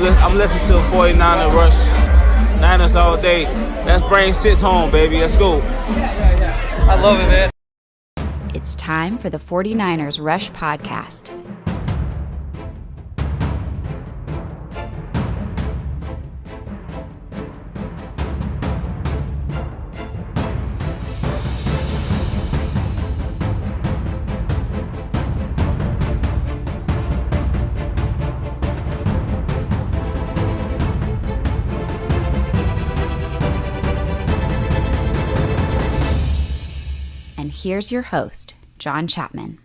I'm listening to 49er Rush. Niners all day. Let's bring 6 home, baby. Let's go. Yeah. I love it, man. It's time for the 49ers Rush podcast. And here's your host, John Chapman.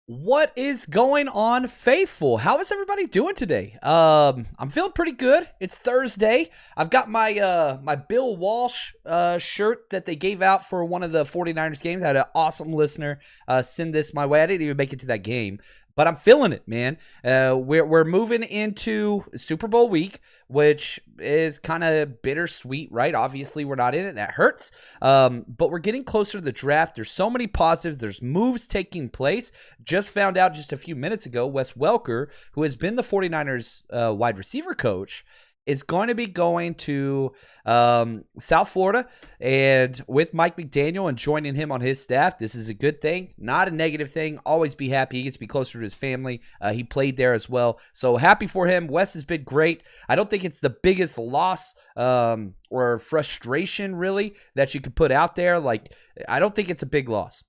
What is going on, faithful? How is everybody doing today? I'm feeling pretty good. It's Thursday. I've got my my Bill Walsh shirt that they gave out for one of the 49ers games. I had an awesome listener send this my way. I didn't even make it to that game, but I'm feeling it, man. We're moving into Super Bowl week, which is kind of bittersweet, right? Obviously, we're not in it. That hurts. But we're getting closer to the draft. There's so many positives. There's moves taking place. Just found out just a few minutes ago, Wes Welker, who has been the 49ers wide receiver coach, is going to be going to South Florida and with Mike McDaniel and joining him on his staff. This is a good thing, not a negative thing. Always be happy. He gets to be closer to his family. He played there as well. So happy for him. Wes has been great. I don't think it's the biggest loss or frustration, really, that you could put out there. Like, I don't think it's a big loss.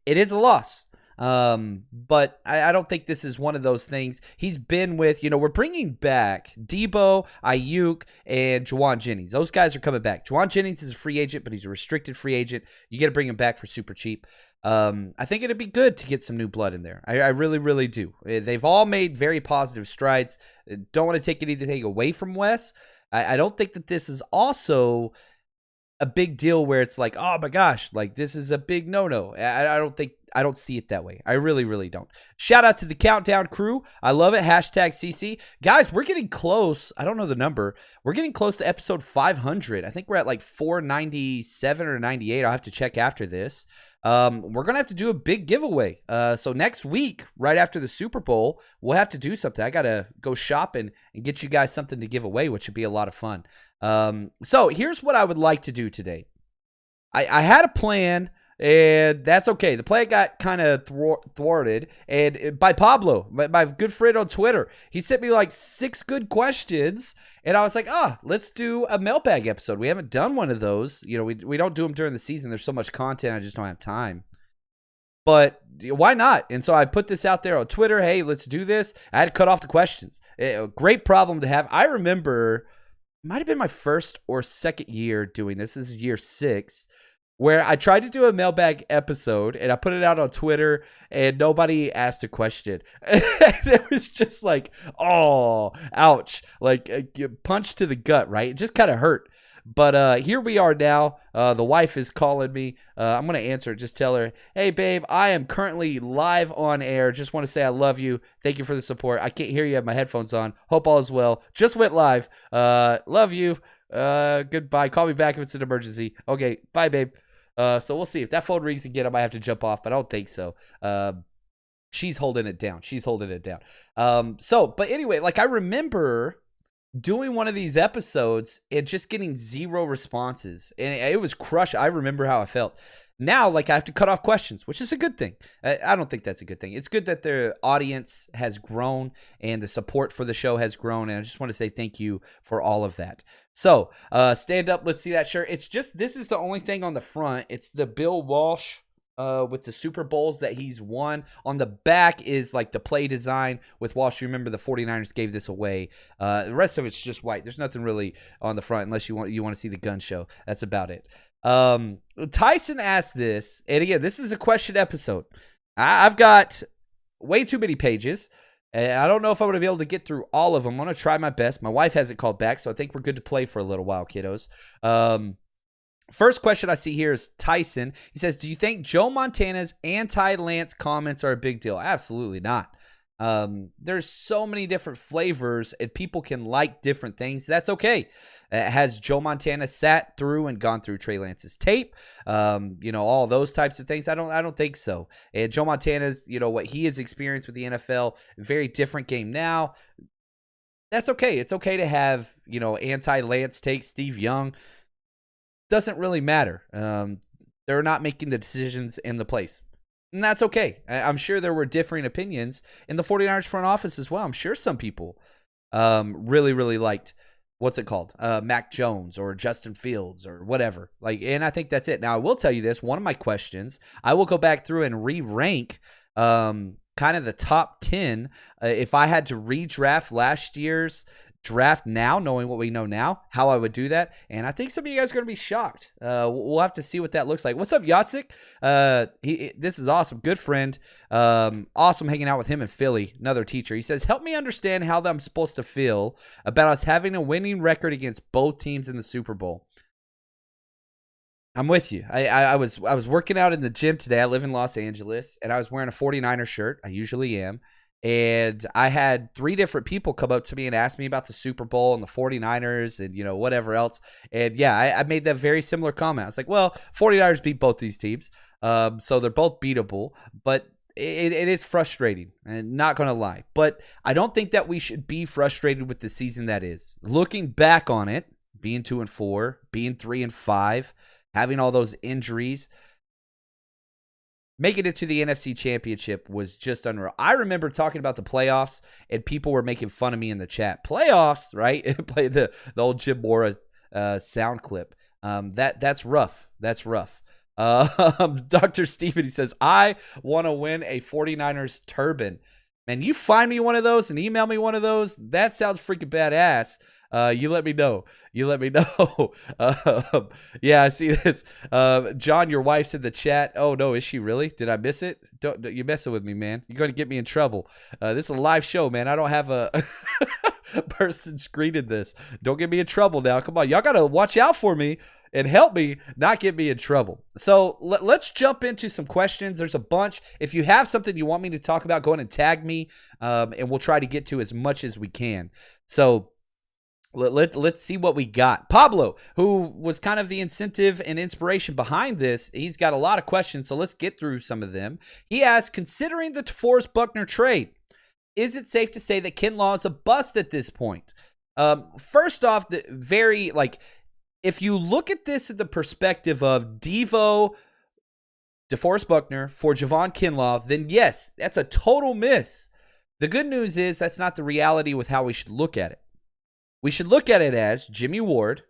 It is a loss. But I don't think this is one of those things. He's been with, we're bringing back Debo, Ayuk, and Juwan Jennings. Those guys are coming back. Juwan Jennings is a free agent, but he's a restricted free agent. You got to bring him back for super cheap. I think it'd be good to get some new blood in there. I really, really do. They've all made very positive strides. Don't want to take anything away from Wes. I don't think that this is also a big deal where it's like, oh my gosh, like this is a big no-no. I don't see it that way. I really, really don't. Shout out to the Countdown crew. I love it. Hashtag CC. Guys, we're getting close. I don't know the number. We're getting close to episode 500. I think we're at like 497 or 98. I'll have to check after this. We're going to have to do a big giveaway. So next week, right after the Super Bowl, we'll have to do something. I got to go shopping and get you guys something to give away, which would be a lot of fun. So here's what I would like to do today. I had a plan, and that's okay. The plan got kind of thwarted, and by Pablo, my good friend on Twitter. He sent me like 6 good questions, and I was like, let's do a mailbag episode. We haven't done one of those. We don't do them during the season. There's so much content, I just don't have time. But why not? And so I put this out there on Twitter. Hey, let's do this. I had to cut off the questions. A great problem to have. I remember, it might have been my first or second year doing this. This is year 6. Where I tried to do a mailbag episode, and I put it out on Twitter, and nobody asked a question. And it was just like, oh, ouch. Like, punch to the gut, right? It just kind of hurt. But here we are now. The wife is calling me. I'm going to answer. Just tell her, hey, babe, I am currently live on air. Just want to say I love you. Thank you for the support. I can't hear you. I have my headphones on. Hope all is well. Just went live. Love you. Goodbye. Call me back if it's an emergency. Okay. Bye, babe. So we'll see. If that phone rings again, I might have to jump off, but I don't think so. She's holding it down. But anyway, like I remember doing one of these episodes and just getting 0 responses, and it was crushed. I remember how I felt. Now, like, I have to cut off questions, which is a good thing. I don't think that's a good thing. It's good that the audience has grown and the support for the show has grown, and I just want to say thank you for all of that. So, stand up. Let's see that shirt. It's just, this is the only thing on the front. It's the Bill Walsh with the Super Bowls that he's won. On the back is, like, the play design with Walsh. You remember the 49ers gave this away. The rest of it's just white. There's nothing really on the front unless you want to see the gun show. That's about it. Tyson asked this, and again, this is a question episode. I've got way too many pages. I don't know if I'm going to be able to get through all of them. I'm going to try my best. My wife hasn't called back, so I think we're good to play for a little while, kiddos. First question I see here is Tyson. He says, do you think Joe Montana's anti-Lance comments are a big deal? Absolutely not. There's so many different flavors and people can like different things. That's okay. Has Joe Montana sat through and gone through Trey Lance's tape? All those types of things. I don't think so. And Joe Montana's, what he has experienced with the NFL, very different game now. That's okay. It's okay to have, anti-Lance takes. Steve Young. Doesn't really matter. They're not making the decisions in the place. And that's okay. I'm sure there were differing opinions in the 49ers front office as well. I'm sure some people really, really liked, what's it called? Mac Jones or Justin Fields or whatever. And I think that's it. Now, I will tell you this. One of my questions, I will go back through and re-rank kind of the top 10. If I had to redraft last year's draft now, knowing what we know now, how I would do that. And I think some of you guys are going to be shocked. We'll have to see what that looks like. What's up, Yatsik? This is awesome. Good friend. Awesome hanging out with him in Philly. Another teacher. He says, help me understand how I'm supposed to feel about us having a winning record against both teams in the Super Bowl. I'm with you. I was working out in the gym today. I live in Los Angeles, and I was wearing a 49er shirt. I usually am. And I had 3 different people come up to me and ask me about the Super Bowl and the 49ers and, whatever else. And, yeah, I made that very similar comment. I was like, well, 49ers beat both these teams, so they're both beatable. But it is frustrating, and not going to lie. But I don't think that we should be frustrated with the season that is. Looking back on it, being 2-4, being 3-5, having all those injuries, making it to the NFC Championship was just unreal. I remember talking about the playoffs, and people were making fun of me in the chat. Playoffs, right? Play the old Jim Mora sound clip. That's rough. That's rough. Dr. Steven, he says, I want to win a 49ers turban. Man, you find me one of those and email me one of those. That sounds freaking badass. You let me know. Yeah, I see this. John, your wife's in the chat. Oh, no, is she really? Did I miss it? Don't you're messing with me, man. You're going to get me in trouble. This is a live show, man. I don't have a person screening this. Don't get me in trouble now. Come on. Y'all got to watch out for me and help me not get me in trouble. So let's jump into some questions. There's a bunch. If you have something you want me to talk about, go ahead and tag me, and we'll try to get to as much as we can. So let's see what we got. Pablo, who was kind of the incentive and inspiration behind this, he's got a lot of questions, so let's get through some of them. He asked, considering the DeForest Buckner trade, is it safe to say that Kinlaw is a bust at this point? First off, if you look at this in the perspective of DeForest Buckner for Javon Kinlaw, then yes, that's a total miss. The good news is that's not the reality with how we should look at it. We should look at it as Jimmy Ward,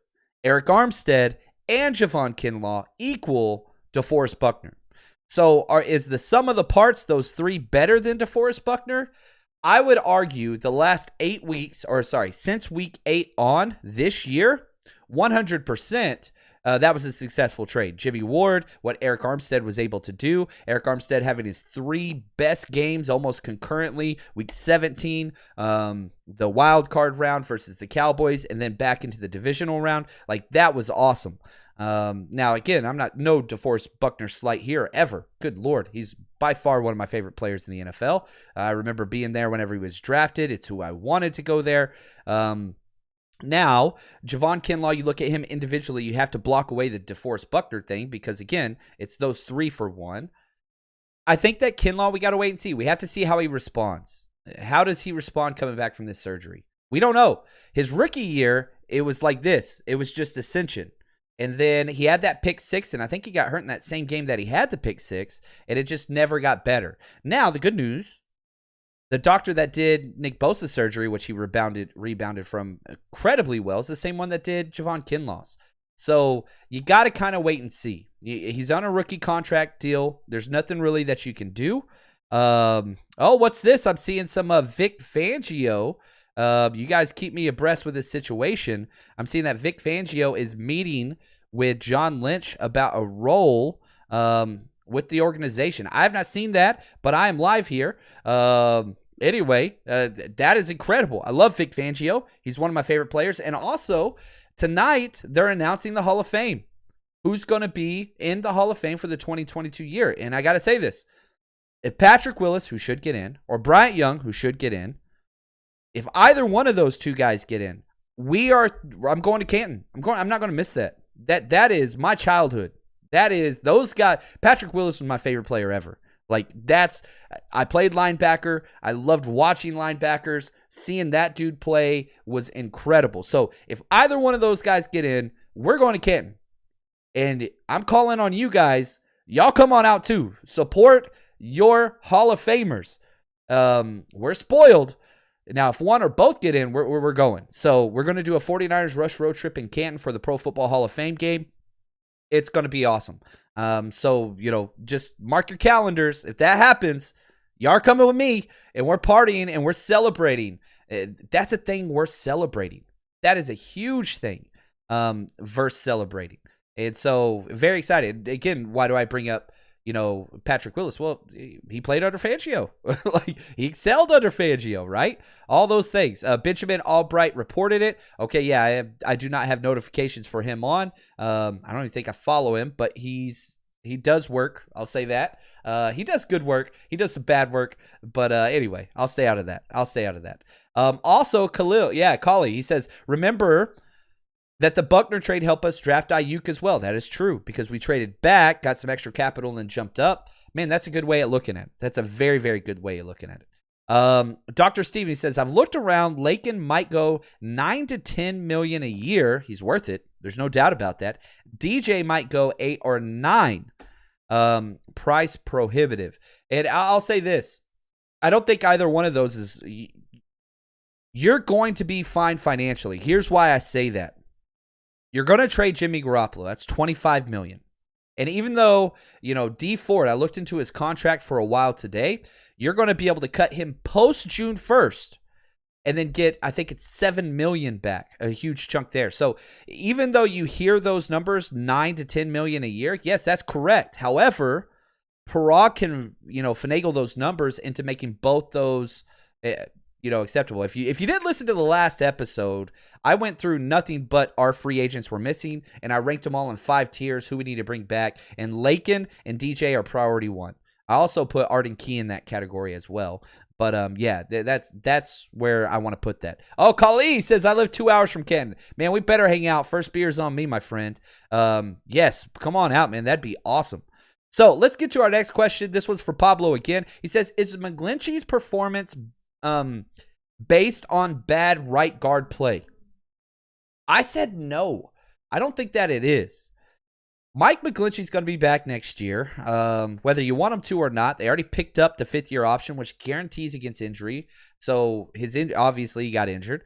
Eric Armstead, and Javon Kinlaw equal DeForest Buckner. So is the sum of the parts, those 3, better than DeForest Buckner? I would argue the last 8 weeks, since week 8 on this year, 100%, that was a successful trade. Jimmy Ward, what Eric Armstead was able to do. Eric Armstead having his 3 best games almost concurrently. Week 17, the wild card round versus the Cowboys, and then back into the divisional round. That was awesome. Now, again, I'm not no DeForest Buckner slight here ever. Good Lord. He's by far one of my favorite players in the NFL. I remember being there whenever he was drafted. It's who I wanted to go there. Now, Javon Kinlaw, you look at him individually, you have to block away the DeForest Buckner thing because, again, it's those 3 for 1. I think that Kinlaw, we got to wait and see. We have to see how he responds. How does he respond coming back from this surgery? We don't know. His rookie year, it was like this. It was just ascension. And then he had that pick 6, and I think he got hurt in that same game that he had the pick 6, and it just never got better. Now, the good news, the doctor that did Nick Bosa's surgery, which he rebounded from incredibly well, is the same one that did Javon Kinlaw's. So you got to kind of wait and see. He's on a rookie contract deal. There's nothing really that you can do. What's this? I'm seeing some Vic Fangio. You guys keep me abreast with this situation. I'm seeing that Vic Fangio is meeting with John Lynch about a role with the organization. I have not seen that, but I am live here. Anyway, that is incredible. I love Vic Fangio. He's one of my favorite players. And also, tonight, they're announcing the Hall of Fame. Who's going to be in the Hall of Fame for the 2022 year? And I got to say this. If Patrick Willis, who should get in, or Bryant Young, who should get in, if either one of those 2 guys get in, I'm going to Canton. I'm not going to miss that. That is my childhood. That is those guys. Patrick Willis was my favorite player ever. Like, I played linebacker. I loved watching linebackers. Seeing that dude play was incredible. So if either one of those guys get in, we're going to Canton. And I'm calling on you guys. Y'all come on out too. Support your Hall of Famers. We're spoiled. Now, if one or both get in, we're going. So we're going to do a 49ers Rush road trip in Canton for the Pro Football Hall of Fame game. It's going to be awesome. So, just mark your calendars. If that happens, y'all are coming with me, and we're partying, and we're celebrating. That's a thing we're celebrating. That is a huge thing versus celebrating. And so, very excited. Again, why do I bring up, Patrick Willis? Well, he played under Fangio. Like, he excelled under Fangio, right? All those things. Benjamin Albright reported it. Okay, yeah, I do not have notifications for him on. I don't even think I follow him, but he does work. I'll say that. He does good work. He does some bad work. But anyway, I'll stay out of that. Also, Kali, he says, remember that the Buckner trade helped us draft Ayuk as well. That is true, because we traded back, got some extra capital, and then jumped up. Man, that's a good way of looking at it. That's a very, very good way of looking at it. Dr. Steven, he says, I've looked around. Lakin might go $9 to $10 million a year. He's worth it. There's no doubt about that. DJ might go 8 or 9. Price prohibitive. And I'll say this. I don't think either one of those is... You're going to be fine financially. Here's why I say that. You're going to trade Jimmy Garoppolo. That's $25 million. And even though, D Ford, I looked into his contract for a while today, you're going to be able to cut him post June 1st and then get, I think it's $7 million back, a huge chunk there. So even though you hear those numbers, $9 to $10 million a year, yes, that's correct. However, Parag can, finagle those numbers into making both those, acceptable. If you didn't listen to the last episode, I went through nothing but our free agents were missing, and I ranked them all in 5 tiers, who we need to bring back, and Lakin and DJ are priority 1. I also put Arden Key in that category as well. But that's where I want to put that. Oh, Kali says, I live 2 hours from Canton. Man, we better hang out. First beer's on me, my friend. Yes, come on out, man. That'd be awesome. So let's get to our next question. This one's for Pablo again. He says, is McGlinchey's performance based on bad right guard play? I said no. I don't think that it is. Mike McGlinchey's going to be back next year, whether you want him to or not. They already picked up the 5th-year option, which guarantees against injury. So obviously he got injured.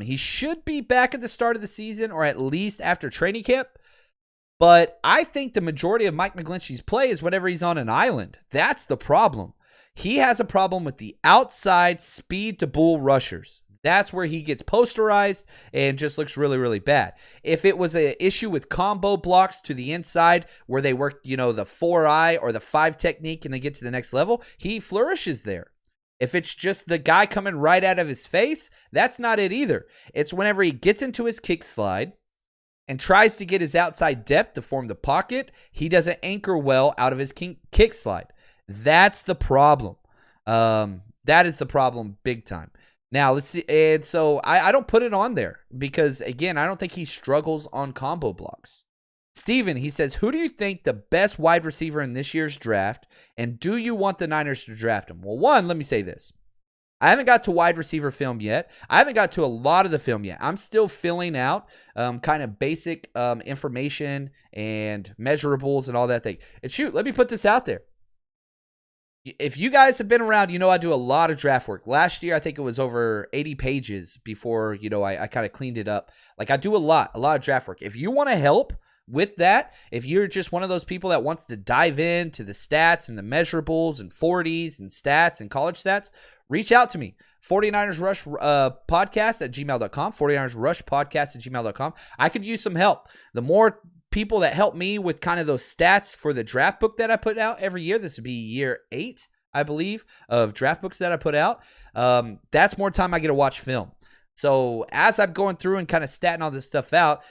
He should be back at the start of the season, or at least after training camp. But I think the majority of Mike McGlinchey's play is whenever he's on an island. That's the problem. He has a problem with the outside speed to bull rushers. That's where he gets posterized and just looks really, really bad. If it was an issue with combo blocks to the inside where they work, the 4-eye or the 5 technique and they get to the next level, he flourishes there. If it's just the guy coming right out of his face, that's not it either. It's whenever he gets into his kick slide and tries to get his outside depth to form the pocket, he doesn't anchor well out of his kick slide. That's the problem. That is the problem big time. Now, let's see. And so I don't put it on there because, again, I don't think he struggles on combo blocks. Steven, he says, who do you think the best wide receiver in this year's draft, and do you want the Niners to draft him? Well, one, let me say this. I haven't got to wide receiver film yet. I haven't got to a lot of the film yet. I'm still filling out kind of basic information and measurables and all that thing. And shoot, let me put this out there. If you guys have been around, I do a lot of draft work. Last year, I think it was over 80 pages before, I kind of cleaned it up. Like, I do a lot of draft work. If you want to help with that, if you're just one of those people that wants to dive into the stats and the measurables and 40s and stats and college stats, reach out to me. 49ers Rush podcast at gmail.com. 49ers Rush podcast at gmail.com. I could use some help. The more people that help me with kind of those stats for the draft book that I put out every year. This would be year 8, I believe, of draft books that I put out. That's more time I get to watch film. So as I'm going through and kind of statting all this stuff out,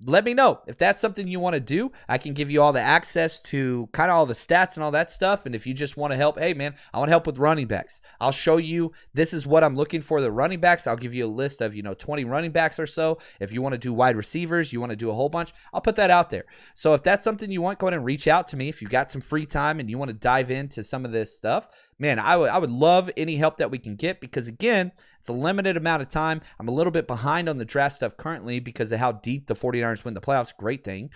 let me know if that's something you want to do. I can give you all the access to kind of all the stats and all that stuff. And if you just want to help, hey man, I want to help with running backs. I'll show you this is what I'm looking for the running backs. I'll give you a list of 20 running backs or so. If you want to do wide receivers, you want to do a whole bunch, I'll put that out there. So if that's something you want, go ahead and reach out to me. If you've got some free time and you want to dive into some of this stuff, man, I would love any help that we can get, because again, it's a limited amount of time. I'm a little bit behind on the draft stuff currently because of how deep the 49ers win the playoffs. Great thing.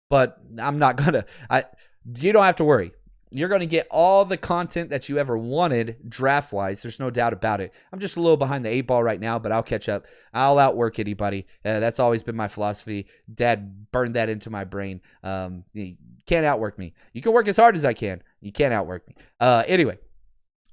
But I'm not going to. You don't have to worry. You're going to get all the content that you ever wanted draft-wise. There's no doubt about it. I'm just a little behind the 8 ball right now, but I'll catch up. I'll outwork anybody. That's always been my philosophy. Dad burned that into my brain. You can't outwork me. You can work as hard as I can. You can't outwork me. Anyway.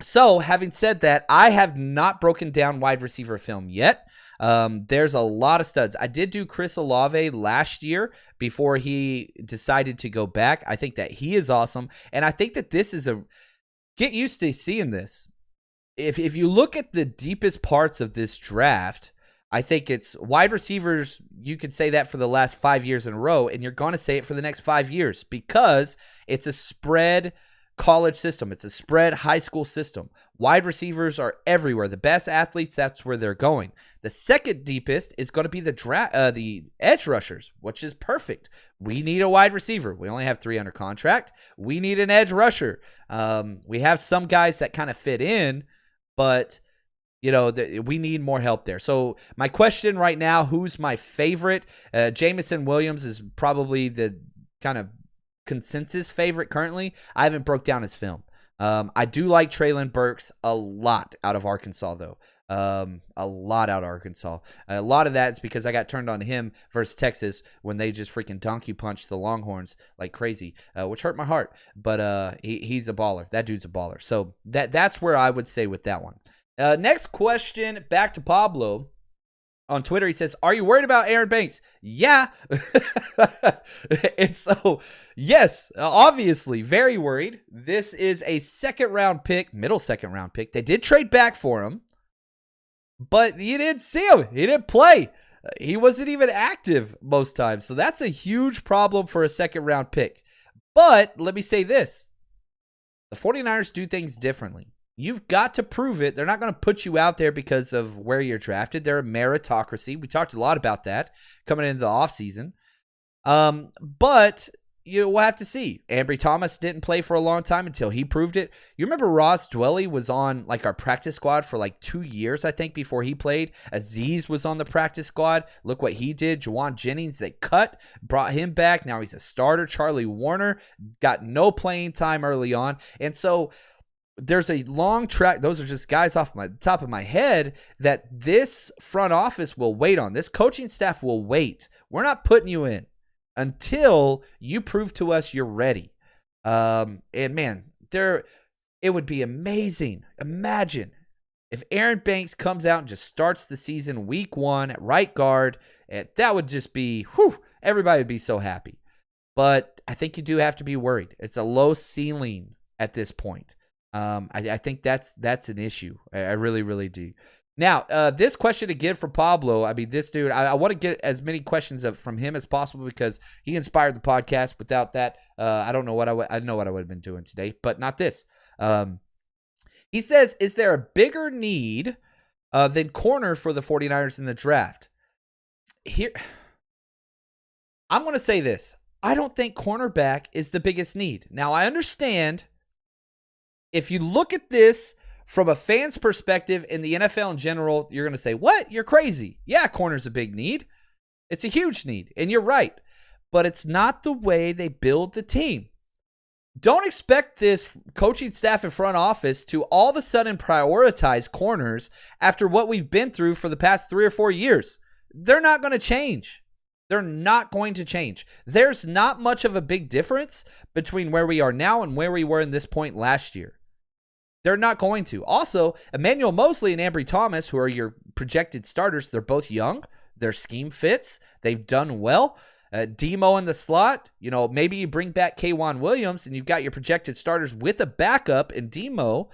So, having said that, I have not broken down wide receiver film yet. There's a lot of studs. I did do Chris Olave last year before he decided to go back. I think that he is awesome. And I think that this is get used to seeing this. If you look at the deepest parts of this draft, I think it's wide receivers. You could say that for the last 5 years in a row, and you're going to say it for the next 5 years because it's a spread college system. It's a spread high school system. Wide receivers are everywhere. The best athletes, that's where they're going. The second deepest is going to be the edge rushers, which is perfect. We need a wide receiver. We only have 3 under contract. We need an edge rusher. We have some guys that kind of fit in, but we need more help there. So my question right now, who's my favorite? Jamison Williams is probably the kind of consensus favorite currently. I haven't broke down his film. I do like Treylon Burks a lot out of Arkansas, though. A lot out of Arkansas. A lot of that is because I got turned on to him versus Texas when they just freaking donkey punched the Longhorns like crazy, which hurt my heart. But he's a baller. That dude's a baller. So that's where I would say with that one. Next question, back to Pablo. On Twitter, he says, are you worried about Aaron Banks? Yeah. And so, yes, obviously, very worried. This is a middle second round pick. They did trade back for him, but you didn't see him. He didn't play. He wasn't even active most times. So that's a huge problem for a second round pick. But let me say this. The 49ers do things differently. You've got to prove it. They're not going to put you out there because of where you're drafted. They're a meritocracy. We talked a lot about that coming into the offseason. But we'll have to see. Ambry Thomas didn't play for a long time until he proved it. You remember Ross Dwelley was on our practice squad for 2 years, I think, before he played. Azeez was on the practice squad. Look what he did. Juwan Jennings, they brought him back. Now he's a starter. Charlie Warner got no playing time early on. And so there's a long track. Those are just guys off my top of my head that this front office will wait on. This coaching staff will wait. We're not putting you in until you prove to us you're ready. And man, it would be amazing. Imagine if Aaron Banks comes out and just starts the season week 1 at right guard. That would just be, everybody would be so happy. But I think you do have to be worried. It's a low ceiling at this point. I think that's an issue. I really, really do. Now, this question again from Pablo. I mean, this dude, I want to get as many questions from him as possible because he inspired the podcast. Without that, I don't know what I know what I would have been doing today, but not this. He says, is there a bigger need than corner for the 49ers in the draft? Here, I'm going to say this. I don't think cornerback is the biggest need. Now, I understand if you look at this from a fan's perspective in the NFL in general, you're going to say, what? You're crazy. Yeah, corner's a big need. It's a huge need, and you're right. But it's not the way they build the team. Don't expect this coaching staff and front office to all of a sudden prioritize corners after what we've been through for the past 3 or 4 years. They're not going to change. They're not going to change. There's not much of a big difference between where we are now and where we were in this point last year. They're not going to. Also, Emmanuel Mosley and Ambry Thomas, who are your projected starters, they're both young. Their scheme fits. They've done well. Demo in the slot, maybe you bring back K'Wan Williams and you've got your projected starters with a backup in Demo.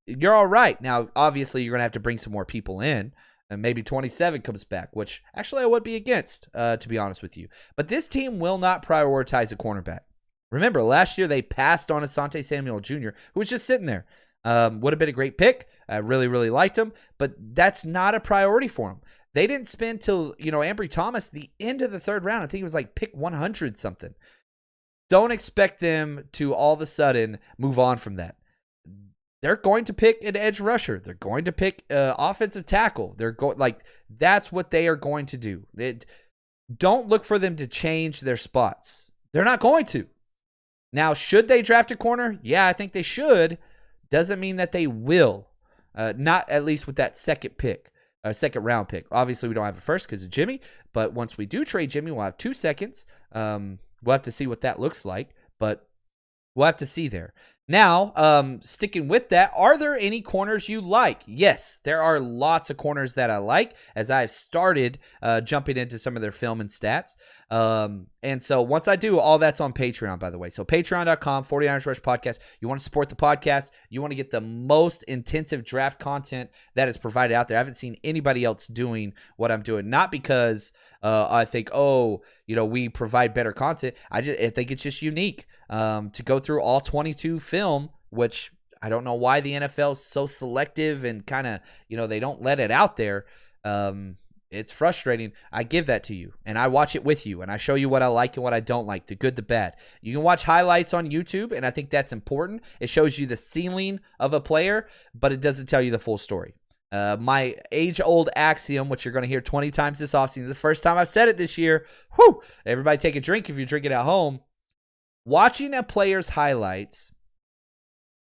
You're all right. Now, obviously, you're going to have to bring some more people in. And maybe 27 comes back, which actually I would be against, to be honest with you. But this team will not prioritize a cornerback. Remember, last year they passed on Asante Samuel Jr., who was just sitting there. Would have been a great pick. I really, really liked him, but that's not a priority for him. They didn't spend till, Ambry Thomas, the end of the third round. I think it was like pick 100 something. Don't expect them to all of a sudden move on from that. They're going to pick an edge rusher. They're going to pick offensive tackle. That's what they are going to do. Don't look for them to change their spots. They're not going to. Now, should they draft a corner? Yeah, I think they should. Doesn't mean that they will. Not at least with that second round pick. Obviously, we don't have a first because of Jimmy, but once we do trade Jimmy, we'll have 2 seconds. We'll have to see what that looks like, but we'll have to see there. Now, sticking with that, are there any corners you like? Yes, there are lots of corners that I like as I've started jumping into some of their film and stats. And so once I do, all that's on Patreon, by the way. So patreon.com, 49ers Rush Podcast. You want to support the podcast. You want to get the most intensive draft content that is provided out there. I haven't seen anybody else doing what I'm doing. Not because I think, we provide better content. I think it's just unique to go through all 22 film, which I don't know why the NFL is so selective and kind of, they don't let it out there. It's frustrating. I give that to you, and I watch it with you, and I show you what I like and what I don't like, the good, the bad. You can watch highlights on YouTube, and I think that's important. It shows you the ceiling of a player, but it doesn't tell you the full story. My age-old axiom, which you're going to hear 20 times this offseason, the first time I've said it this year, everybody take a drink if you're drinking at home. Watching a player's highlights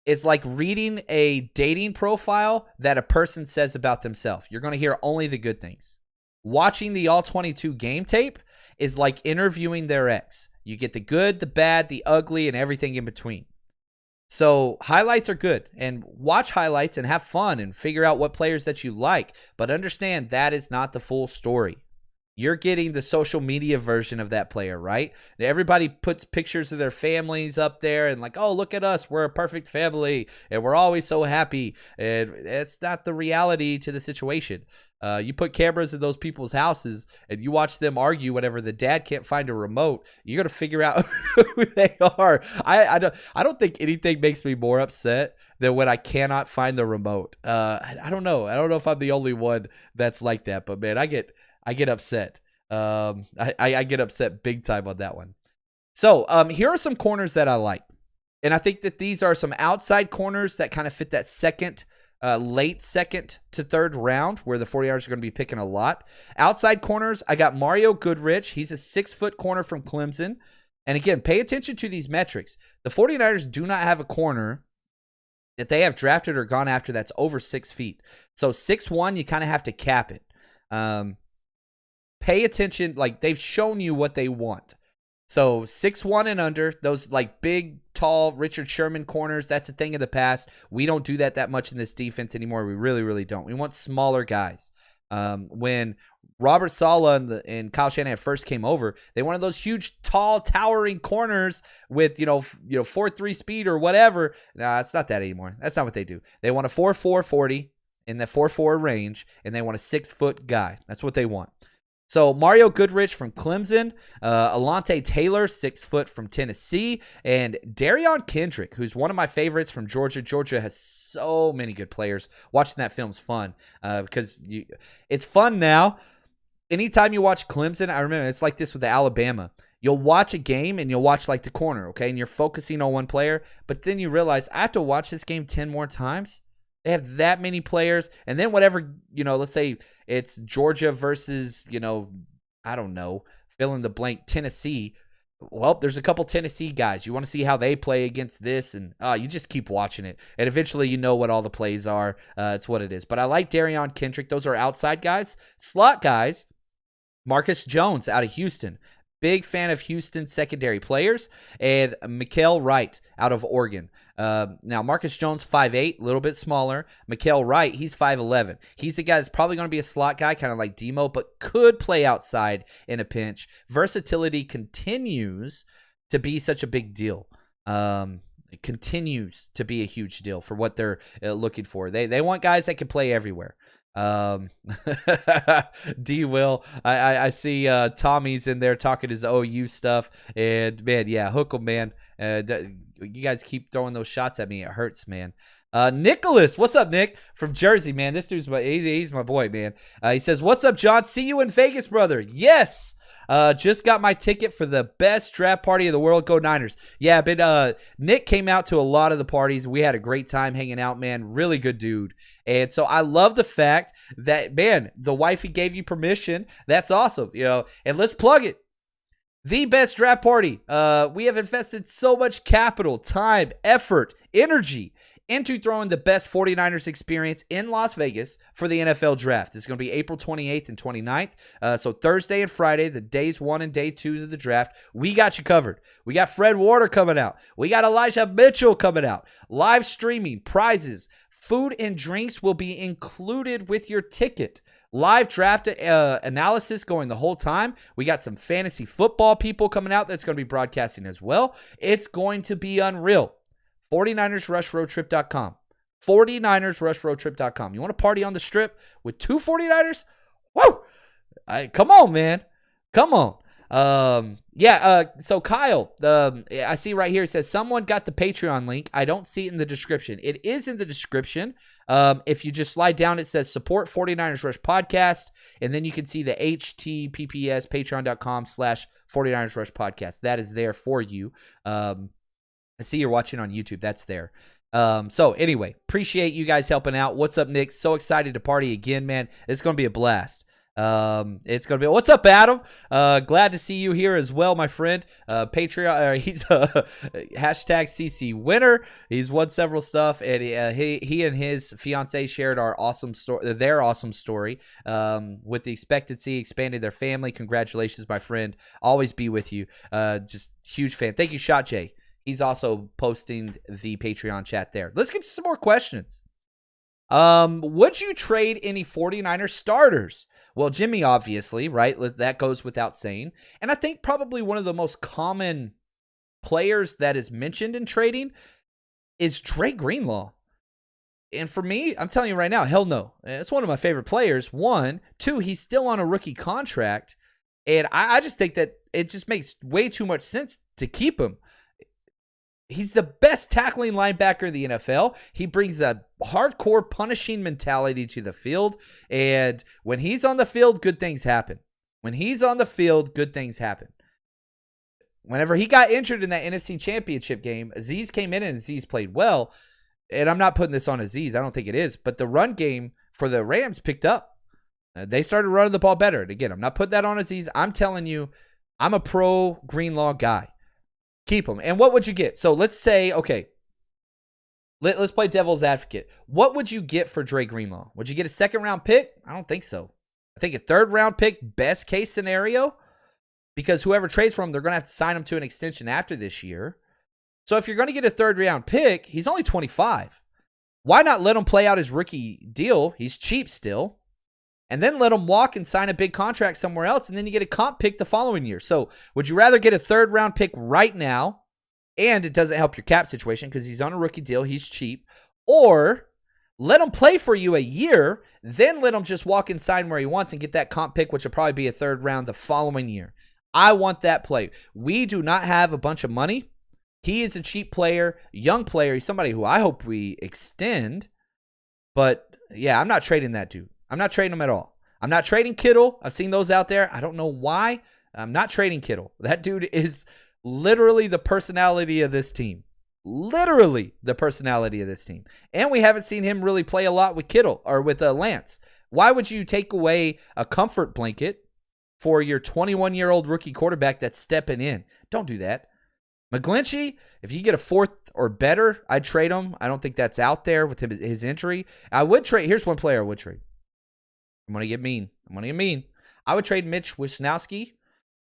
is like reading a dating profile that a person says about themselves. You're going to hear only the good things. Watching the All-22 game tape is like interviewing their ex. You get the good, the bad, the ugly, and everything in between. So highlights are good, and watch highlights and have fun and figure out what players that you like, but understand that is not the full story. You're getting the social media version of that player, right? Everybody puts pictures of their families up there and like, oh, look at us. We're a perfect family and we're always so happy. And it's not the reality to the situation. You put cameras in those people's houses and you watch them argue whenever the dad can't find a remote. You got to figure out who they are. I don't think anything makes me more upset than when I cannot find the remote. I don't know. I don't know if I'm the only one that's like that, but man, I get upset. I get upset big time on that one. So here are some corners that I like. And I think that these are some outside corners that kind of fit that late second to third round where the 49ers are going to be picking a lot. Outside corners, I got Mario Goodrich. He's a 6-foot corner from Clemson. And again, pay attention to these metrics. The 49ers do not have a corner that they have drafted or gone after that's over 6 feet. So 6'1", you kind of have to cap it. Pay attention, like they've shown you what they want. So 6'1" and under, those like big, tall Richard Sherman corners, that's a thing of the past. We don't do that much in this defense anymore. We really, really don't. We want smaller guys. When Robert Saleh and Kyle Shanahan first came over, they wanted those huge, tall, towering corners with 4.3 speed or whatever. Nah, it's not that anymore. That's not what they do. They want a 4.4 40 in the 4.4 range, and they want a 6-foot guy. That's what they want. So Mario Goodrich from Clemson, Alante Taylor, 6 foot from Tennessee, and Darion Kendrick, who's one of my favorites from Georgia. Georgia has so many good players. Watching that film's fun because it's fun now. Anytime you watch Clemson, I remember it's like this with the Alabama. You'll watch a game and you'll watch like the corner, okay? And you're focusing on one player, but then you realize I have to watch this game 10 more times. They have that many players. And then whatever, let's say it's Georgia versus, I don't know, fill in the blank, Tennessee. Well, there's a couple Tennessee guys. You want to see how they play against this, and you just keep watching it. And eventually you know what all the plays are. It's what it is. But I like Darion Kendrick. Those are outside guys. Slot guys, Marcus Jones out of Houston. Big fan of Houston secondary players. And Mikael Wright out of Oregon. Now, Marcus Jones, 5'8", a little bit smaller. Mikael Wright, he's 5'11". He's a guy that's probably going to be a slot guy, kind of like Demo, but could play outside in a pinch. Versatility continues to be such a big deal. It continues to be a huge deal for what they're looking for. They want guys that can play everywhere. D Will, I see Tommy's in there talking his OU stuff, and man, yeah, hook 'em, man. You guys keep throwing those shots at me, it hurts, man. Nicholas, what's up, Nick from Jersey, man? This dude's he's my boy, man. He says, "What's up, John? See you in Vegas, brother." Yes. Just got my ticket for the best draft party of the world. Go Niners. Yeah, but Nick came out to a lot of the parties. We had a great time hanging out, man. Really good dude. And so I love the fact that, man, the wifey gave you permission. That's awesome, you know. And let's plug it. The best draft party. We have invested so much capital, time, effort, energy into throwing the best 49ers experience in Las Vegas for the NFL draft. It's going to be April 28th and 29th. So Thursday and Friday, the days 1 and day 2 of the draft. We got you covered. We got Fred Warner coming out. We got Elijah Mitchell coming out. Live streaming, prizes, food and drinks will be included with your ticket. Live draft analysis going the whole time. We got some fantasy football people coming out that's going to be broadcasting as well. It's going to be unreal. 49ersrushroadtrip.com. 49ersrushroadtrip.com. You want to party on the strip with two 49ers? Woo! Come on, man. Come on. So Kyle, I see right here, it says someone got the Patreon link. I don't see it in the description. It is in the description. If you just slide down, it says support 49ers Rush podcast. And then you can see the HTTPS patreon.com/49ers Rush podcast. That is there for you. I see you're watching on YouTube. That's there. So anyway, appreciate you guys helping out. What's up, Nick? So excited to party again, man. It's going to be a blast. It's going to be, what's up, Adam? Glad to see you here as well, my friend. Patreon, he's hashtag CC winner. He's won several stuff, and he and his fiance shared their awesome story, with the expectancy, expanded their family. Congratulations, my friend. Always be with you. Just huge fan. Thank you, Shot J. He's also posting the Patreon chat there. Let's get to some more questions. Would you trade any 49er starters? Well, Jimmy, obviously, right? That goes without saying. And I think probably one of the most common players that is mentioned in trading is Dre Greenlaw. And for me, I'm telling you right now, hell no. It's one of my favorite players. 1, 2, he's still on a rookie contract. And I just think that it just makes way too much sense to keep him. He's the best tackling linebacker in the NFL. He brings a hardcore punishing mentality to the field. And when he's on the field, good things happen. Whenever he got injured in that NFC Championship game, Azeez came in and Azeez played well. And I'm not putting this on Azeez. I don't think it is. But the run game for the Rams picked up. They started running the ball better. And again, I'm not putting that on Azeez. I'm telling you, I'm a pro Greenlaw guy. Keep him. And what would you get? So let's say, okay, let's play devil's advocate. What would you get for Dre Greenlaw? Would you get a second-round pick? I don't think so. I think a third-round pick, best case scenario, because whoever trades for him, they're going to have to sign him to an extension after this year. So if you're going to get a third-round pick, he's only 25. Why not let him play out his rookie deal? He's cheap still. And then let him walk and sign a big contract somewhere else, and then you get a comp pick the following year. So would you rather get a third-round pick right now, and it doesn't help your cap situation because he's on a rookie deal, he's cheap, or let him play for you a year, then let him just walk and sign where he wants and get that comp pick, which will probably be a third round the following year? I want that play. We do not have a bunch of money. He is a cheap player, young player. He's somebody who I hope we extend. But, yeah, I'm not trading that dude. I'm not trading him at all. I'm not trading Kittle. I've seen those out there. I don't know why. I'm not trading Kittle. That dude is literally the personality of this team. Literally the personality of this team. And we haven't seen him really play a lot with Kittle or with Lance. Why would you take away a comfort blanket for your 21-year-old rookie quarterback that's stepping in? Don't do that. McGlinchey, if you get a fourth or better, I'd trade him. I don't think that's out there with his injury. I would trade. Here's one player I would trade. I'm going to get mean. I would trade Mitch Wisnowski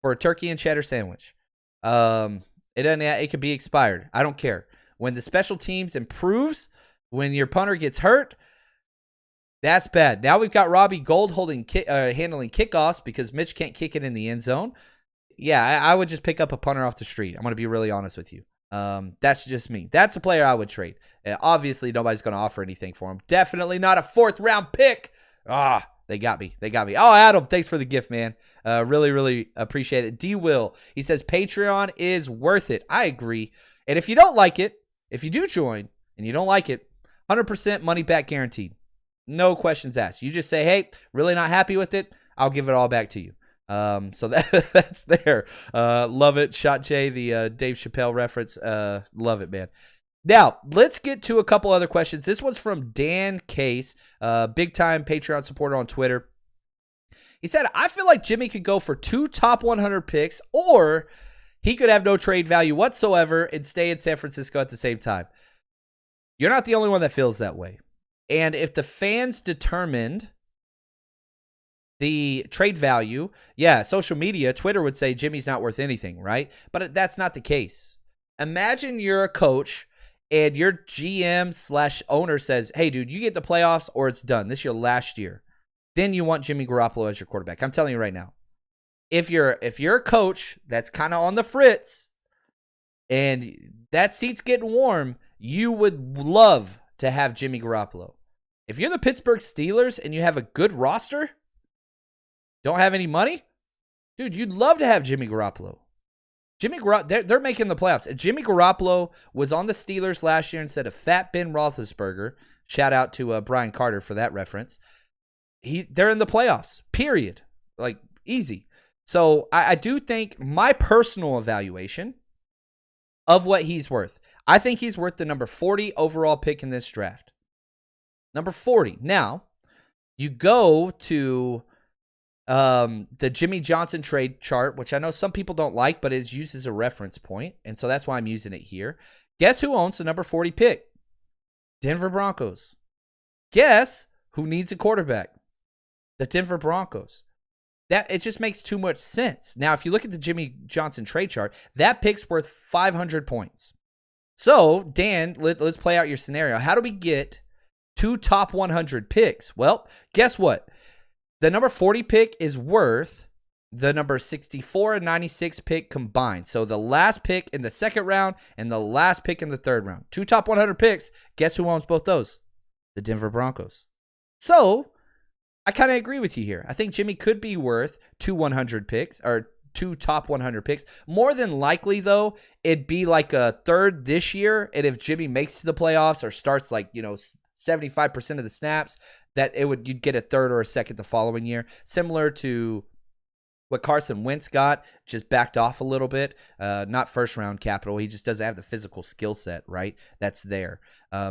for a turkey and cheddar sandwich. It could be expired. I don't care. When the special teams improves, when your punter gets hurt, that's bad. Now we've got Robbie Gould handling kickoffs because Mitch can't kick it in the end zone. Yeah, I would just pick up a punter off the street. I'm going to be really honest with you. That's just me. That's a player I would trade. Obviously, nobody's going to offer anything for him. Definitely not a fourth-round pick. They got me. Oh, Adam, thanks for the gift, man. Really, really appreciate it. D. Will, he says Patreon is worth it. I agree. And if you don't like it, if you do join and you don't like it, 100% money back guaranteed. No questions asked. You just say, hey, really not happy with it. I'll give it all back to you. So that's there. Love it. Shot J, the Dave Chappelle reference. Love it, man. Now, let's get to a couple other questions. This one's from Dan Case, big time Patreon supporter on Twitter. He said, I feel like Jimmy could go for 2 top 100 picks, or he could have no trade value whatsoever and stay in San Francisco at the same time. You're not the only one that feels that way. And if the fans determined the trade value, social media, Twitter would say Jimmy's not worth anything, right? But that's not the case. Imagine you're a coach and your GM/owner says, hey, dude, you get the playoffs or it's done. This is your last year. Then you want Jimmy Garoppolo as your quarterback. I'm telling you right now. If you're a coach that's kind of on the fritz and that seat's getting warm, you would love to have Jimmy Garoppolo. If you're the Pittsburgh Steelers and you have a good roster, don't have any money, dude, you'd love to have Jimmy Garoppolo. They're making the playoffs. If Jimmy Garoppolo was on the Steelers last year instead of Fat Ben Roethlisberger, shout out to Brian Carter for that reference, they're in the playoffs, period. Like, easy. So I do think my personal evaluation of what he's worth, I think he's worth the number 40 overall pick in this draft. Number 40. Now, you go to the Jimmy Johnson trade chart, which I know some people don't like, but is used as a reference point, and so that's why I'm using it here. Guess who owns the number 40 pick? Denver Broncos. Guess who needs a quarterback? The Denver Broncos. It just makes too much sense. Now, if you look at the Jimmy Johnson trade chart, that pick's worth 500 points. So, Dan, let's play out your scenario. How do we get 2 top 100 picks? Well, guess what? The number 40 pick is worth the number 64 and 96 pick combined. So the last pick in the second round and the last pick in the third round. 2 top 100 picks. Guess who owns both those? The Denver Broncos. So I kind of agree with you here. I think Jimmy could be worth 2 100 picks or 2 top 100 picks. More than likely, though, it'd be like a third this year. And if Jimmy makes the playoffs or starts 75% of the snaps, that you'd get a third or a second the following year, similar to what Carson Wentz got, just backed off a little bit. Not first round capital. He just doesn't have the physical skill set, right? That's there.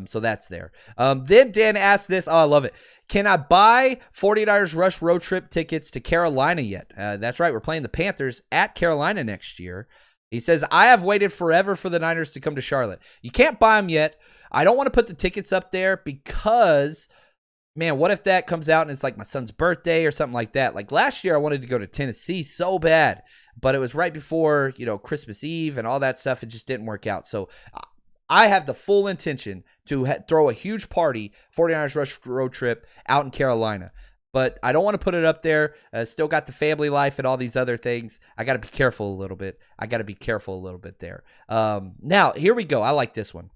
So that's there. Then Dan asked this. Oh, I love it. Can I buy 49ers Rush road trip tickets to Carolina yet? That's right. We're playing the Panthers at Carolina next year. He says, I have waited forever for the Niners to come to Charlotte. You can't buy them yet. I don't want to put the tickets up there because, man, what if that comes out and it's like my son's birthday or something like that? Like last year, I wanted to go to Tennessee so bad, but it was right before, Christmas Eve and all that stuff. It just didn't work out. So I have the full intention to throw a huge party, 49ers Rush road trip out in Carolina. But I don't want to put it up there. Still got the family life and all these other things. I got to be careful a little bit. There. Now, here we go. I like this one.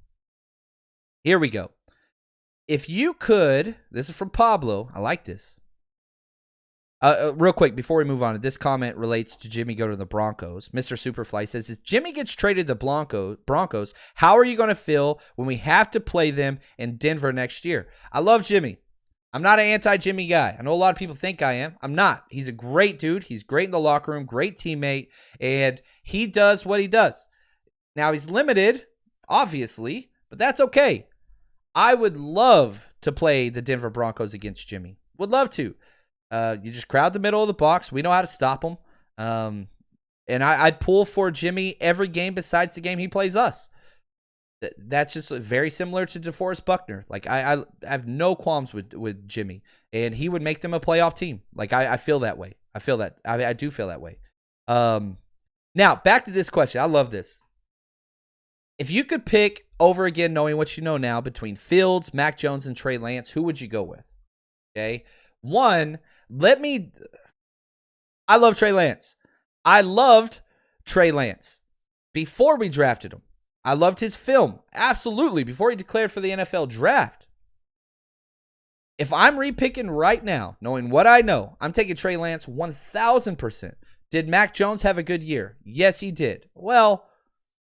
Here we go. If you could, this is from Pablo. I like this. Real quick, before we move on, this comment relates to Jimmy go to the Broncos. Mr. Superfly says, if Jimmy gets traded to the Broncos, how are you going to feel when we have to play them in Denver next year? I love Jimmy. I'm not an anti-Jimmy guy. I know a lot of people think I am. I'm not. He's a great dude. He's great in the locker room, great teammate, and he does what he does. Now, he's limited, obviously, but that's okay. I would love to play the Denver Broncos against Jimmy. Would love to. You just crowd the middle of the box. We know how to stop them. And I'd pull for Jimmy every game besides the game he plays us. That's just very similar to DeForest Buckner. Like, I have no qualms with Jimmy. And he would make them a playoff team. Like, I feel that way. I feel that. I do feel that way. Now, back to this question. I love this. If you could pick over again, knowing what you know now, between Fields, Mac Jones, and Trey Lance, who would you go with? Okay. One, I love Trey Lance. I loved Trey Lance before we drafted him. I loved his film. Absolutely. Before he declared for the NFL draft. If I'm repicking right now, knowing what I know, I'm taking Trey Lance 1,000%. Did Mac Jones have a good year? Yes, he did. Well,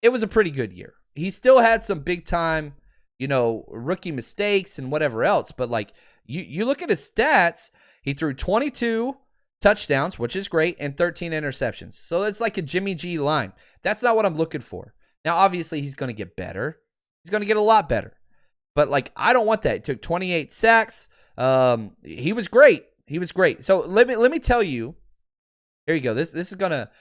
it was a pretty good year. He still had some big time, rookie mistakes and whatever else. But like you look at his stats, he threw 22 touchdowns, which is great, and 13 interceptions. So it's like a Jimmy G line. That's not what I'm looking for. Now, obviously, he's going to get better. He's going to get a lot better. But like, I don't want that. He took 28 sacks. He was great. He was great. So let me tell you. Here you go. This is gonna.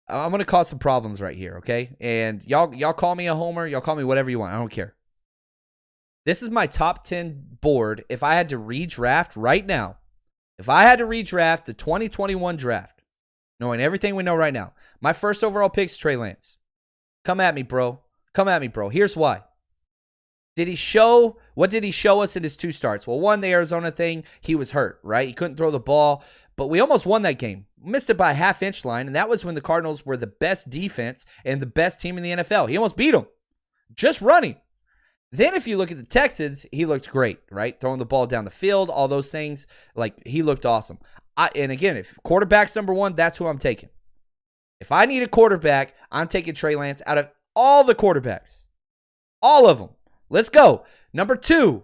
I'm gonna cause some problems right here. Okay, and y'all call me a homer. Y'all call me whatever you want. I don't care. This is my top 10 board. If I had to redraft right now, if I had to redraft the 2021 draft, knowing everything we know right now, my first overall pick is Trey Lance. Come at me, bro. Come at me, bro. Here's why. What did he show us in his 2 starts? Well, one, the Arizona thing, he was hurt, right? He couldn't throw the ball, but we almost won that game. Missed it by a half-inch line, and that was when the Cardinals were the best defense and the best team in the NFL. He almost beat them. Just running. Then if you look at the Texans, he looked great, right? Throwing the ball down the field, all those things. Like, he looked awesome. And again, if quarterback's number 1, that's who I'm taking. If I need a quarterback, I'm taking Trey Lance out of all the quarterbacks. All of them. Let's go. Number 2,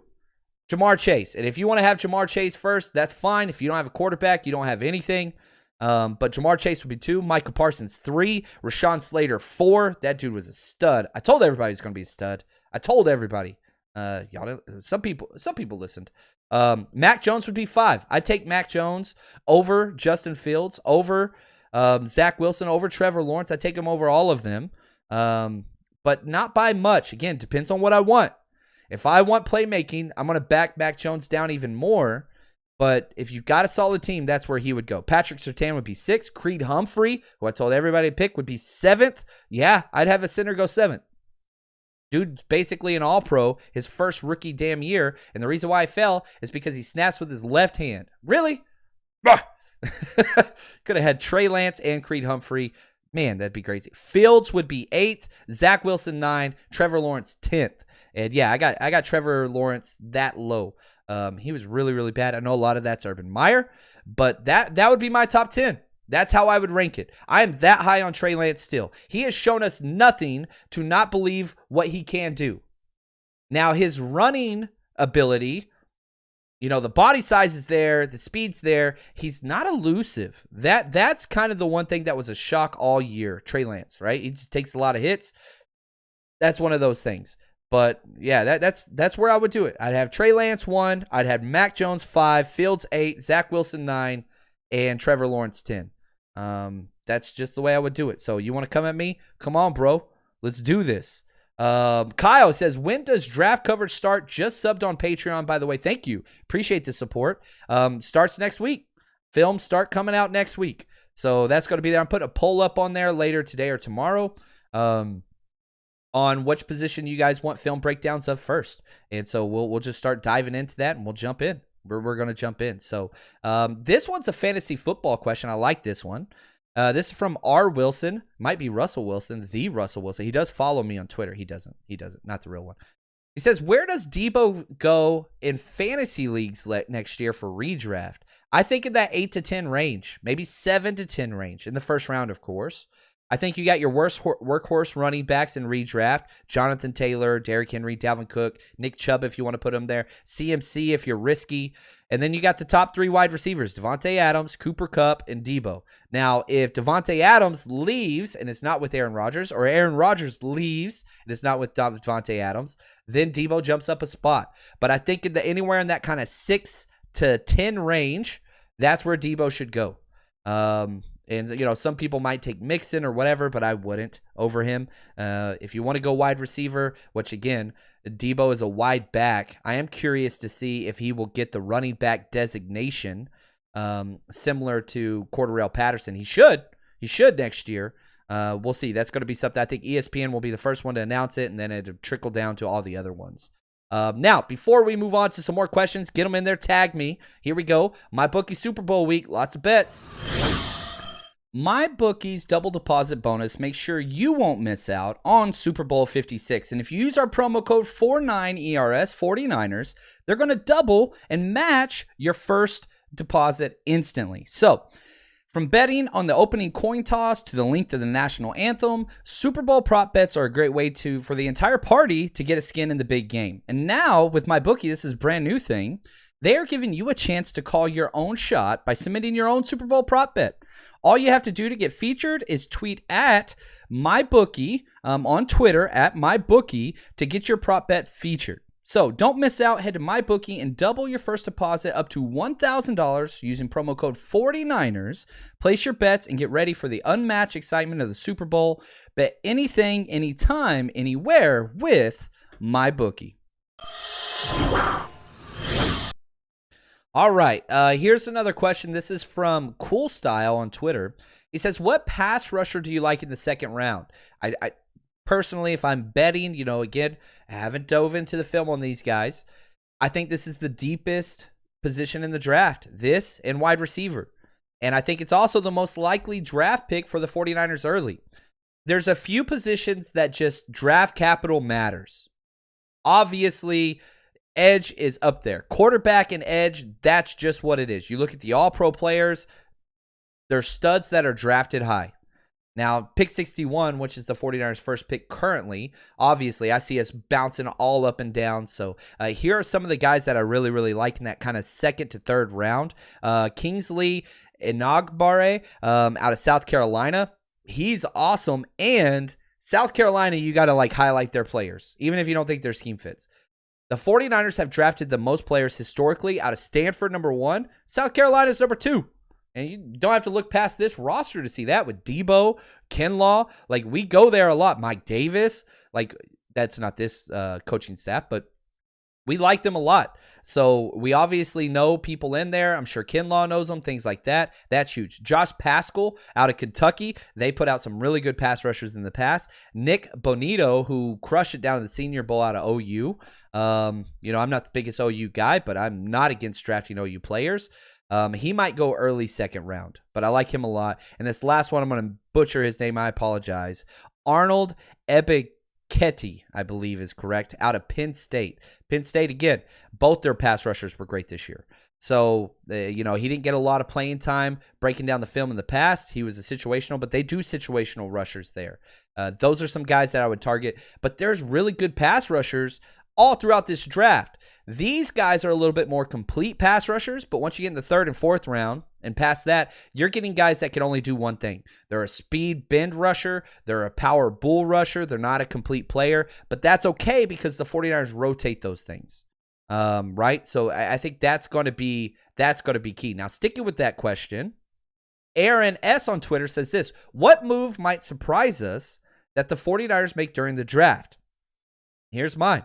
Jamar Chase. And if you want to have Jamar Chase first, that's fine. If you don't have a quarterback, you don't have anything. But Jamar Chase would be 2. Micah Parsons 3. Rashawn Slater 4. That dude was a stud. I told everybody he's going to be a stud. I told everybody. Some people listened. Mac Jones would be 5. I'd take Mac Jones over Justin Fields, over Zach Wilson, over Trevor Lawrence. I'd take him over all of them. But not by much. Again, depends on what I want. If I want playmaking, I'm going to back Mac Jones down even more. But if you've got a solid team, that's where he would go. Patrick Surtain would be 6. Creed Humphrey, who I told everybody to pick, would be 7th. Yeah, I'd have a center go 7th. Dude's basically an all-pro, his first rookie damn year. And the reason why I fell is because he snaps with his left hand. Really? Could have had Trey Lance and Creed Humphrey. Man, that'd be crazy. Fields would be 8th. Zach Wilson 9. Trevor Lawrence 10th. And yeah, I got Trevor Lawrence that low. He was really, really bad. I know a lot of that's Urban Meyer, but that would be my top 10. That's how I would rank it. I am that high on Trey Lance still. He has shown us nothing to not believe what he can do. Now, his running ability, the body size is there, the speed's there. He's not elusive. That's kind of the one thing that was a shock all year, Trey Lance, right? He just takes a lot of hits. That's one of those things. But yeah, that's where I would do it. I'd have Trey Lance 1, I'd have Mac Jones 5, Fields 8, Zach Wilson 9, and Trevor Lawrence 10. That's just the way I would do it. So you want to come at me? Come on, bro. Let's do this. Kyle says, when does draft coverage start? Just subbed on Patreon, by the way. Thank you. Appreciate the support. Starts next week. Films start coming out next week. So that's going to be there. I'm putting a poll up on there later today or tomorrow. On which position you guys want film breakdowns of first. And so we'll just start diving into that and we'll jump in. We're going to jump in. So this one's a fantasy football question. I like this one. This is from R. Wilson. Might be Russell Wilson, the Russell Wilson. He does follow me on Twitter. He doesn't. Not the real one. He says, where does Debo go in fantasy leagues next year for redraft? I think in that 8 to 10 range, maybe 7 to 10 range in the first round, of course. I think you got your workhorse running backs in redraft. Jonathan Taylor, Derrick Henry, Dalvin Cook, Nick Chubb if you want to put him there. CMC if you're risky. And then you got the top 3 wide receivers, Devontae Adams, Cooper Kupp, and Debo. Now, if Devontae Adams leaves and it's not with Aaron Rodgers, or Aaron Rodgers leaves and it's not with Devontae Adams, then Debo jumps up a spot. But I think anywhere in that kind of 6 to 10 range, that's where Debo should go. And, some people might take Mixon or whatever, but I wouldn't over him. If you want to go wide receiver, which, again, Debo is a wide back, I am curious to see if he will get the running back designation similar to Cordarrelle Patterson. He should next year. We'll see. That's going to be something. I think ESPN will be the first one to announce it, and then it'll trickle down to all the other ones. Now, before we move on to some more questions, get them in there, tag me. Here we go. My Bookie Super Bowl week, lots of bets. My bookie's double deposit bonus makes sure you won't miss out on Super Bowl 56. And if you use our promo code 49ERS, 49ers, they're going to double and match your first deposit instantly. So, from betting on the opening coin toss to the length of the national anthem, Super Bowl prop bets are a great way for the entire party to get a skin in the big game. And now, with my bookie, this is a brand new thing. They are giving you a chance to call your own shot by submitting your own Super Bowl prop bet. All you have to do to get featured is tweet at MyBookie on Twitter, at MyBookie, to get your prop bet featured. So don't miss out. Head to MyBookie and double your first deposit up to $1,000 using promo code 49ers. Place your bets and get ready for the unmatched excitement of the Super Bowl. Bet anything, anytime, anywhere with MyBookie. All right, here's another question. This is from Cool Style on Twitter. He says, what pass rusher do you like in the second round? I personally, if I'm betting, again, I haven't dove into the film on these guys. I think this is the deepest position in the draft, this and wide receiver. And I think it's also the most likely draft pick for the 49ers early. There's a few positions that just draft capital matters. Obviously, edge is up there. Quarterback and edge, that's just what it is. You look at the all-pro players, they're studs that are drafted high. Now, pick 61, which is the 49ers' first pick currently, obviously, I see us bouncing all up and down. So here are some of the guys that I really, really like in that kind of second to third round. Kingsley Enagbare out of South Carolina. He's awesome. And South Carolina, you got to highlight their players, even if you don't think their scheme fits. The 49ers have drafted the most players historically out of Stanford, number 1. South Carolina's number 2. And you don't have to look past this roster to see that with Debo, Kinlaw. We go there a lot. Mike Davis. That's not this coaching staff, but we like them a lot. So we obviously know people in there. I'm sure Kinlaw knows them, things like that. That's huge. Josh Pascal out of Kentucky. They put out some really good pass rushers in the past. Nick Bonito, who crushed it down in the Senior Bowl out of OU. I'm not the biggest OU guy, but I'm not against drafting OU players. He might go early second round, but I like him a lot. And this last one, I'm going to butcher his name. I apologize. Arnold Ebiketie, I believe is correct, out of Penn State. Penn State, again, both their pass rushers were great this year. So, he didn't get a lot of playing time breaking down the film in the past. He was a situational, but they do situational rushers there. Those are some guys that I would target. But there's really good pass rushers all throughout this draft. These guys are a little bit more complete pass rushers, but once you get in the third and fourth round and past that, you're getting guys that can only do one thing. They're a speed bend rusher. They're a power bull rusher. They're not a complete player, but that's okay because the 49ers rotate those things. Right? So I think that's going to be key. Now, sticking with that question, Aaron S. on Twitter says this: what move might surprise us that the 49ers make during the draft? Here's mine.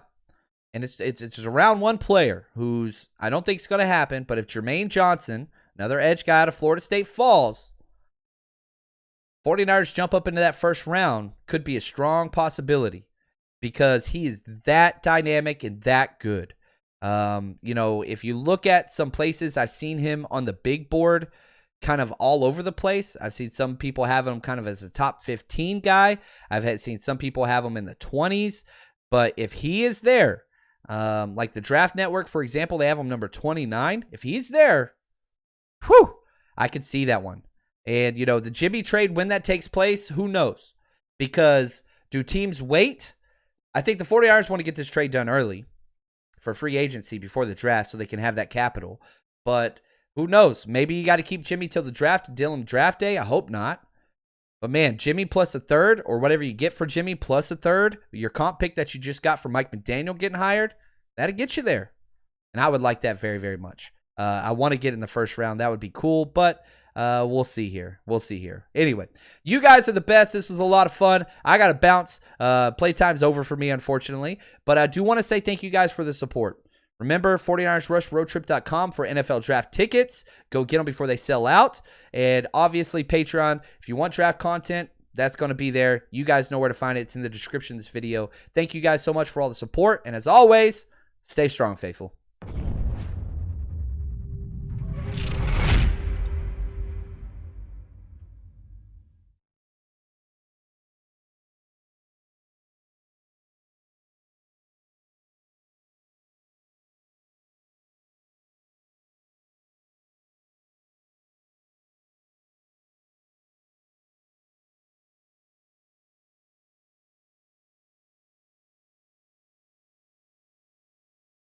And it's around one player who's, I don't think it's going to happen, but if Jermaine Johnson, another edge guy out of Florida State, falls, 49ers jump up into that first round, could be a strong possibility because he is that dynamic and that good. If you look at some places, I've seen him on the big board kind of all over the place. I've seen some people have him kind of as a top 15 guy. Seen some people have him in the 20s. But if he is there, like the Draft Network, for example, they have him number 29. If he's there, I could see that one. And, the Jimmy trade, when that takes place, who knows? Because do teams wait? I think the 49ers want to get this trade done early for free agency before the draft so they can have that capital. But who knows? Maybe you got to keep Jimmy till the draft to deal him draft day. I hope not. But man, Jimmy plus a third, or whatever you get for Jimmy plus a third, your comp pick that you just got for Mike McDaniel getting hired, that'll get you there. And I would like that very, very much. I want to get in the first round. That would be cool, but we'll see here. Anyway, you guys are the best. This was a lot of fun. I got to bounce. Playtime's over for me, unfortunately. But I do want to say thank you guys for the support. Remember, 49ersrushroadtrip.com for NFL draft tickets. Go get them before they sell out. And obviously, Patreon, if you want draft content, that's going to be there. You guys know where to find it. It's in the description of this video. Thank you guys so much for all the support. And as always, stay strong, faithful.